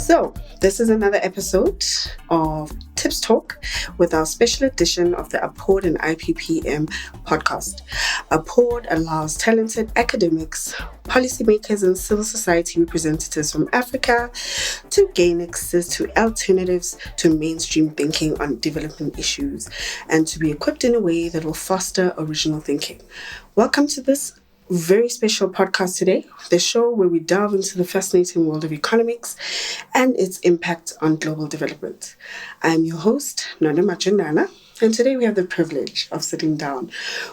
So, this is another episode of Tips Talk with our special edition of the Aporde and IPPM podcast. Aporde allows talented academics, policymakers, and civil society representatives from Africa to gain access to alternatives to mainstream thinking on development issues and to be equipped in a way that will foster original thinking. Welcome to this very special podcast today, the show where we delve into the fascinating world of economics and its impact on global development. I'm your host, Nondwe Majundana, and today we have the privilege of sitting down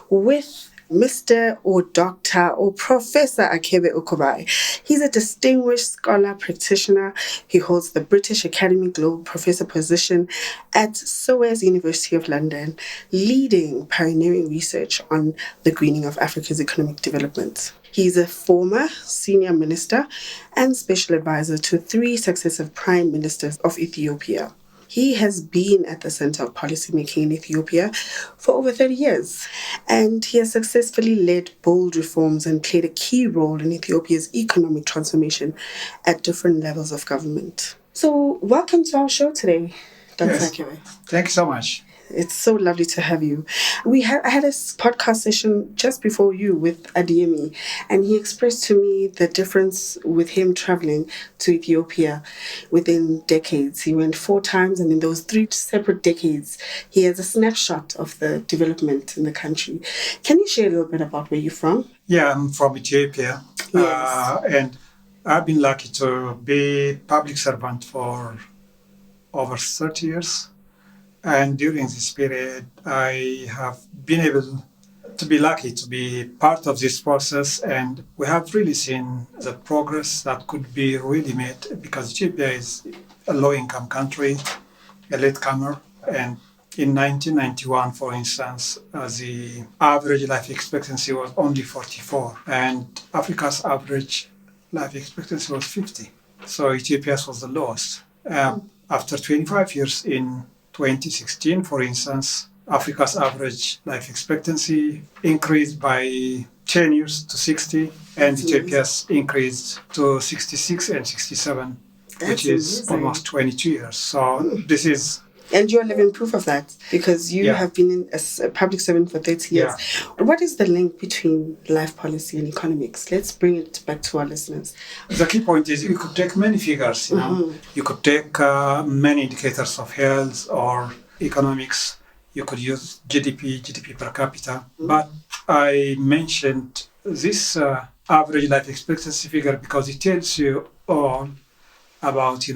with Mr. or Dr. or Professor Arkebe Oqubay. He's a distinguished scholar practitioner. He holds the British Academy Global Professor position at SOAS University of London, leading pioneering research on the greening of Africa's economic development. He's a former senior minister and special advisor to 3 successive prime ministers of Ethiopia. He has been at the center of policymaking in Ethiopia for over 30 years, and he has successfully led bold reforms and played a key role in Ethiopia's economic transformation at different levels of government. So, welcome to our show today, Dr. Arkebe. Thank you so much. It's so lovely to have you. I had a podcast session just before you with Adeyemi, and he expressed to me the difference with him traveling to Ethiopia within decades. He went 4 times, and in those 3 separate decades, he has a snapshot of the development in the country. Can you share a little bit about where you're from? Yeah, I'm from Ethiopia. Yes. And I've been lucky to be public servant for over 30 years. And during this period, I have been able to be lucky to be part of this process. And we have really seen the progress that could be really made, because Ethiopia is a low-income country, a latecomer. And in 1991, for instance, the average life expectancy was only 44. And Africa's average life expectancy was 50. So Ethiopia's was the lowest. After 25 years in 2016, for instance, Africa's average life expectancy increased by 10 years to 60, and Ethiopia's increased to 66 and 67, which is almost 22 years. So this is... And you're living proof of that, because you have been as a public servant for 30 years. Yeah. What is the link between life policy and economics? Let's bring it back to our listeners. The key point is you could take many figures, you know. You could take many indicators of health or economics. You could use GDP per capita. But I mentioned this average life expectancy figure because it tells you all about,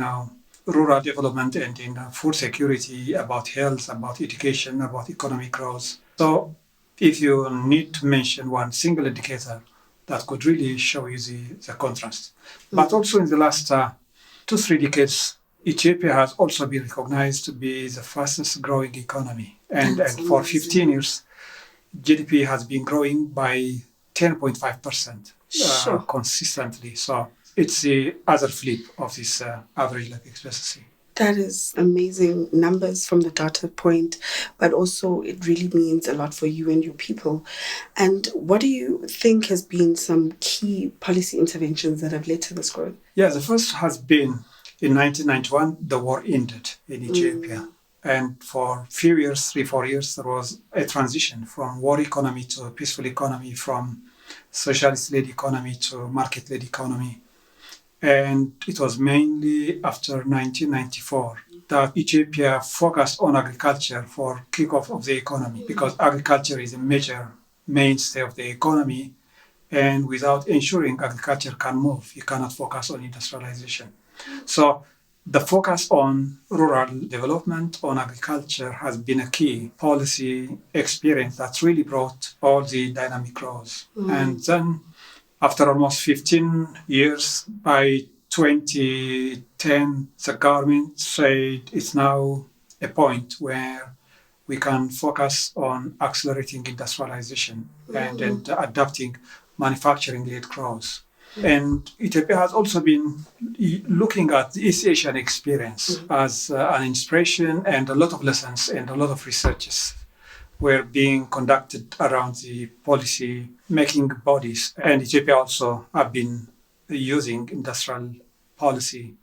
rural development and in food security, about health, about education, about economic growth. So if you need to mention one single indicator, that could really show you the contrast. But also in the last 2-3 decades, Ethiopia has also been recognized to be the fastest growing economy. And for 15 years, GDP has been growing by 10.5% consistently. So it's the other flip of this average life expectancy. That is amazing numbers from the data point, but also it really means a lot for you and your people. And what do you think has been some key policy interventions that have led to this growth? Yeah, the first has been in 1991, the war ended in Ethiopia. And for a few years, 3-4 years, there was a transition from war economy to a peaceful economy, from socialist-led economy to market-led economy. And it was mainly after 1994 that Ethiopia focused on agriculture for kickoff of the economy, because agriculture is a major mainstay of the economy. And without ensuring agriculture can move, you cannot focus on industrialization. So the focus on rural development, on agriculture, has been a key policy experience that's really brought all the dynamic growth. And then after almost 15 years, by 2010, the government said it's now a point where we can focus on accelerating industrialization and adapting manufacturing-led growth. And Ethiopia has also been looking at the East Asian experience as an inspiration, and a lot of lessons and a lot of researches were being conducted around the policy-making bodies. And Ethiopia also have been using industrial policy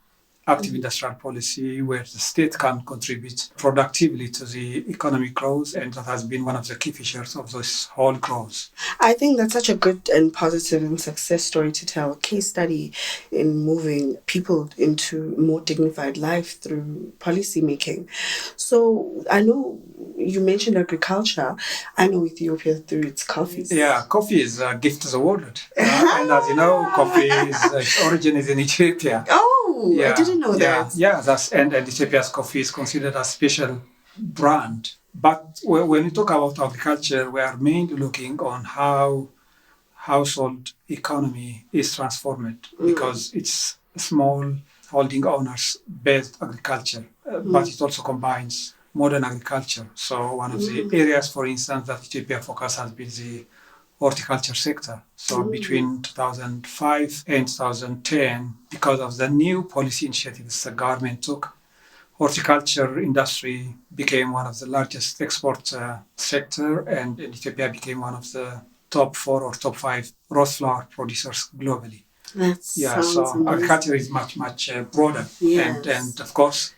active industrial policy where the state can contribute productively to the economic growth, and that has been one of the key features of this whole growth. I think that's such a good and positive and success story to tell, a case study in moving people into more dignified life through policy making. So I know you mentioned agriculture. I know Ethiopia through its coffee. Yeah, coffee is a gift to the world. And as you know, coffee its origin is in Ethiopia. Oh, yeah, I didn't know that. Yeah, and Ethiopia's coffee is considered a special brand. But when we talk about agriculture, we are mainly looking on how household economy is transformed because it's small holding owners based agriculture, but it also combines modern agriculture. So one of the areas, for instance, that Ethiopia focus has been the horticulture sector. So between 2005 and 2010, because of the new policy initiatives the government took, horticulture industry became one of the largest export sector, and Ethiopia became one of the top 4 or top 5 rose flower producers globally. So amazing. agriculture is much broader, Yes. and of course,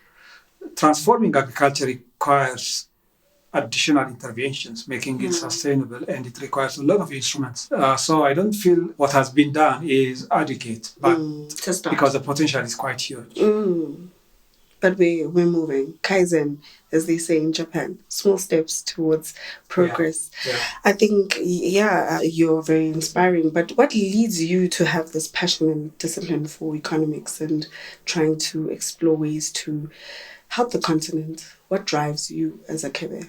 transforming agriculture requires additional interventions, making it sustainable, and it requires a lot of instruments. So I don't feel what has been done is adequate, but because the potential is quite huge. But we're moving. Kaizen, as they say in Japan, small steps towards progress. Yeah. I think, you're very inspiring. But what leads you to have this passion and discipline for economics and trying to explore ways to help the continent? What drives you as Arkebe?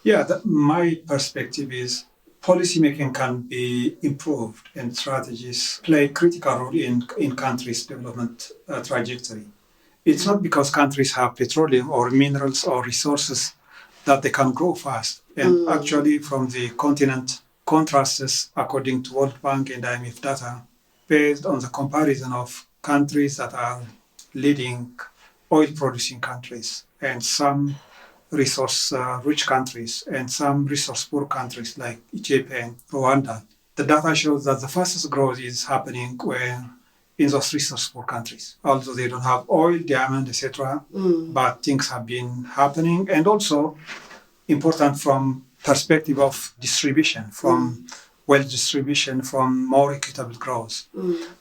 Yeah, my perspective is policymaking can be improved and strategies play a critical role in countries' development trajectory. It's not because countries have petroleum or minerals or resources that they can grow fast. And actually, from the continent contrasts, according to World Bank and IMF data, based on the comparison of countries that are leading oil-producing countries and some resource-rich countries and some resource-poor countries like Ethiopia and Rwanda. The data shows that the fastest growth is happening in those resource-poor countries. Although they don't have oil, diamond, etc., but things have been happening. And also important from perspective of distribution, from wealth distribution, from more equitable growth.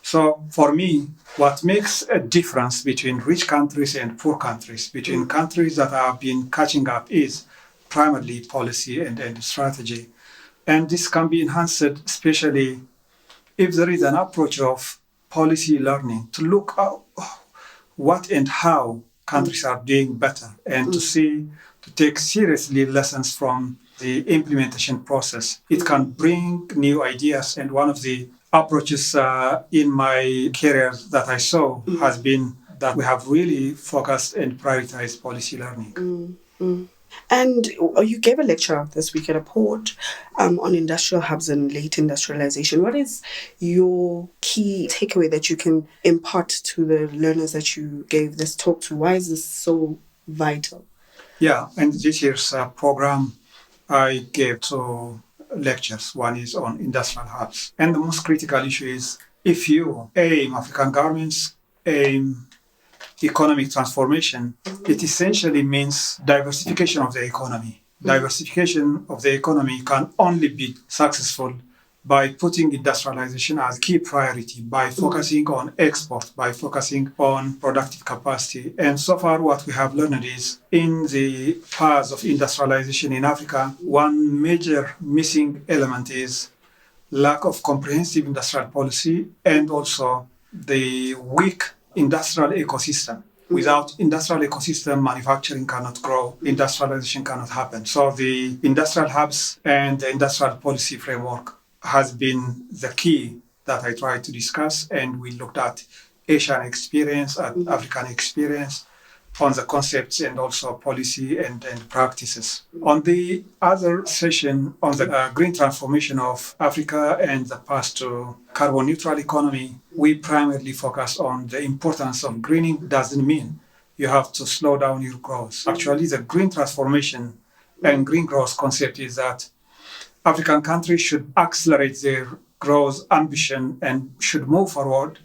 So for me, what makes a difference between rich countries and poor countries, between countries that have been catching up, is primarily policy and strategy. And this can be enhanced, especially if there is an approach of policy learning to look at what and how countries are doing better and to take seriously lessons from the implementation process. It can bring new ideas, and one of the approaches in my career that I saw has been that we have really focused and prioritized policy learning. And you gave a lecture this week at Aporde on industrial hubs and late industrialization. What is your key takeaway that you can impart to the learners that you gave this talk to? Why is this so vital? Yeah, and this year's program, I gave 2 lectures. One is on industrial hubs. And the most critical issue is if African governments aim economic transformation, it essentially means diversification of the economy. Diversification of the economy can only be successful by putting industrialization as a key priority, by focusing on export, by focusing on productive capacity. And so far what we have learned is in the path of industrialization in Africa, one major missing element is lack of comprehensive industrial policy and also the weak industrial ecosystem. Without industrial ecosystem, manufacturing cannot grow, industrialization cannot happen. So the industrial hubs and the industrial policy framework has been the key that I tried to discuss, and we looked at Asian experience, at African experience on the concepts and also policy and practices. On the other session on the green transformation of Africa and the path to carbon neutral economy, we primarily focus on the importance of greening. Doesn't mean you have to slow down your growth. Actually, the green transformation and green growth concept is that African countries should accelerate their growth ambition and should move forward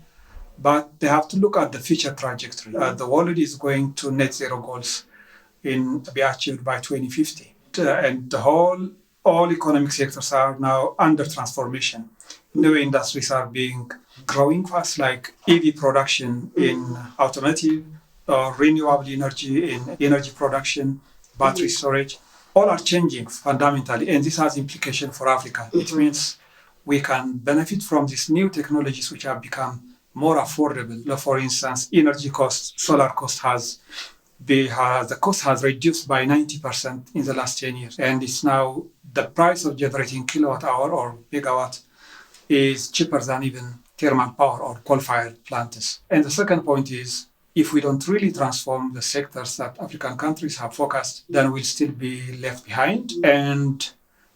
but they have to look at the future trajectory. The world is going to net zero goals be achieved by 2050. And all economic sectors are now under transformation. New industries are growing fast, like EV production in automotive, renewable energy in energy production, battery storage. All are changing fundamentally, and this has implications for Africa. It means we can benefit from these new technologies which have become more affordable. For instance, energy cost, solar cost the cost has reduced by 90% in the last 10 years. And it's now the price of generating kilowatt hour or megawatt is cheaper than even thermal power or coal-fired plants. And the second point is, if we don't really transform the sectors that African countries have focused, then we'll still be left behind. And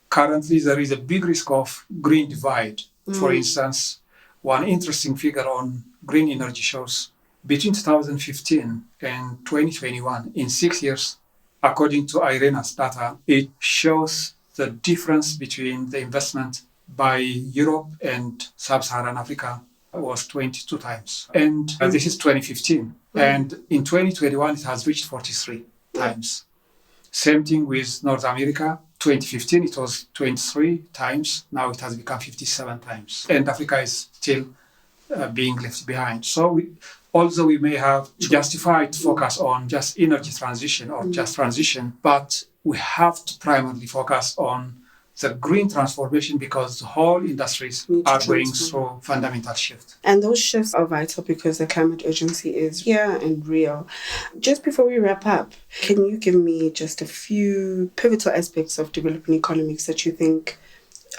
currently there is a big risk of green divide. For instance, one interesting figure on green energy shows between 2015 and 2021, in 6 years, according to IRENA's data, it shows the difference between the investment by Europe and Sub-Saharan Africa was 22 times. And this is 2015. And in 2021, it has reached 43 times. Same thing with North America. 2015, it was 23 times. Now it has become 57 times. And Africa is still being left behind. So although we may have justified focus on just energy transition or just transition, but we have to primarily focus on the green transformation because the whole industries are going through fundamental shift. And those shifts are vital because the climate urgency is here and real. Just before we wrap up, can you give me just a few pivotal aspects of developing economics that you think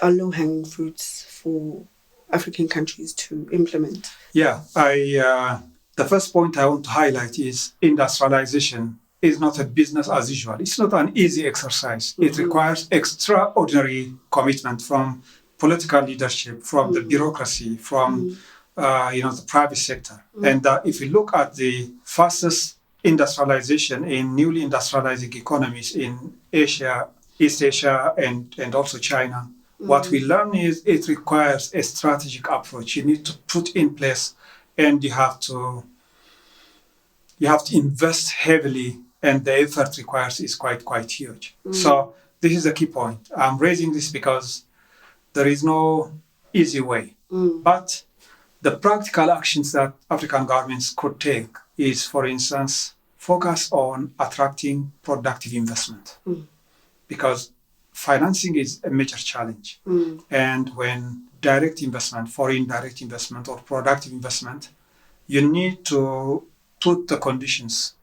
are low-hanging fruits for African countries to implement? Yeah, the first point I want to highlight is industrialization is not a business as usual. It's not an easy exercise. It requires extraordinary commitment from political leadership, from the bureaucracy, from the private sector. And if you look at the fastest industrialization in newly industrializing economies in Asia, East Asia, and also China, what we learn is it requires a strategic approach. You need to put in place, and you have to invest heavily, and the effort required is quite huge. So this is a key point. I'm raising this because there is no easy way. But the practical actions that African governments could take is, for instance, focus on attracting productive investment. Because financing is a major challenge. And when direct investment, foreign direct investment or productive investment, you need to put the conditions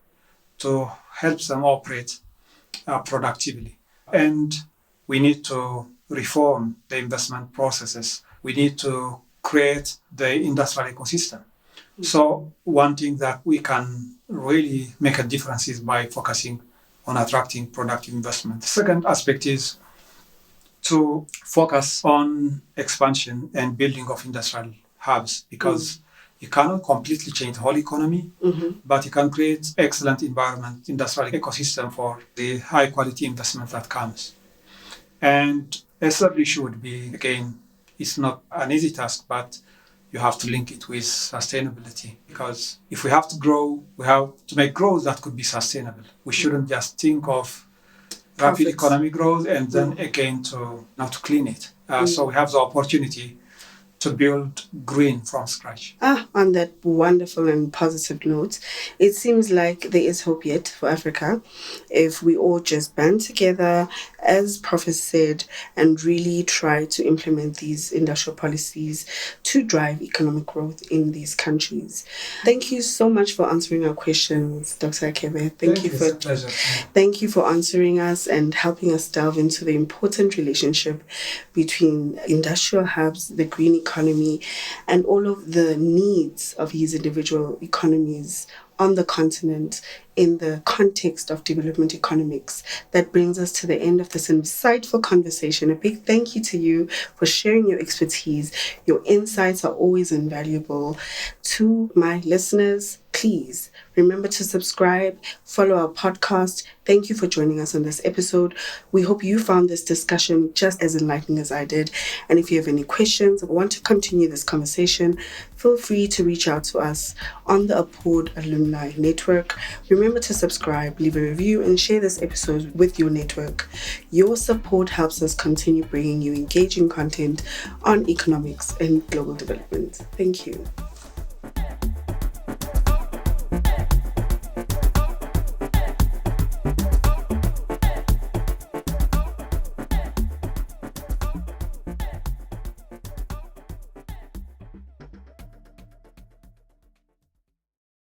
to help them operate productively. And we need to reform the investment processes. We need to create the industrial ecosystem. So one thing that we can really make a difference is by focusing on attracting productive investment. The second aspect is to focus on expansion and building of industrial hubs, because you cannot completely change the whole economy, but you can create excellent environment, industrial ecosystem for the high quality investment that comes. And a third issue would be, again, it's not an easy task, but you have to link it with sustainability, because if we have to grow, we have to make growth that could be sustainable. We shouldn't just think of rapid economic growth and then again to clean it. So we have the opportunity to build green from scratch. On that wonderful and positive note, it seems like there is hope yet for Africa if we all just band together, as Professor said, and really try to implement these industrial policies to drive economic growth in these countries. Thank you so much for answering our questions, Dr. Arkebe. Thank you for answering us and helping us delve into the important relationship between industrial hubs, the green economy, and all of the needs of these individual economies on the continent in the context of development economics. That brings us to the end of this insightful conversation. A big thank you to you for sharing your expertise. Your insights are always invaluable. To my listeners, please remember to subscribe, follow our podcast. Thank you for joining us on this episode. We hope you found this discussion just as enlightening as I did. And if you have any questions or want to continue this conversation, feel free to reach out to us on the Aporde Alumni Network. Remember to subscribe, leave a review, and share this episode with your network. Your support helps us continue bringing you engaging content on economics and global development. Thank you.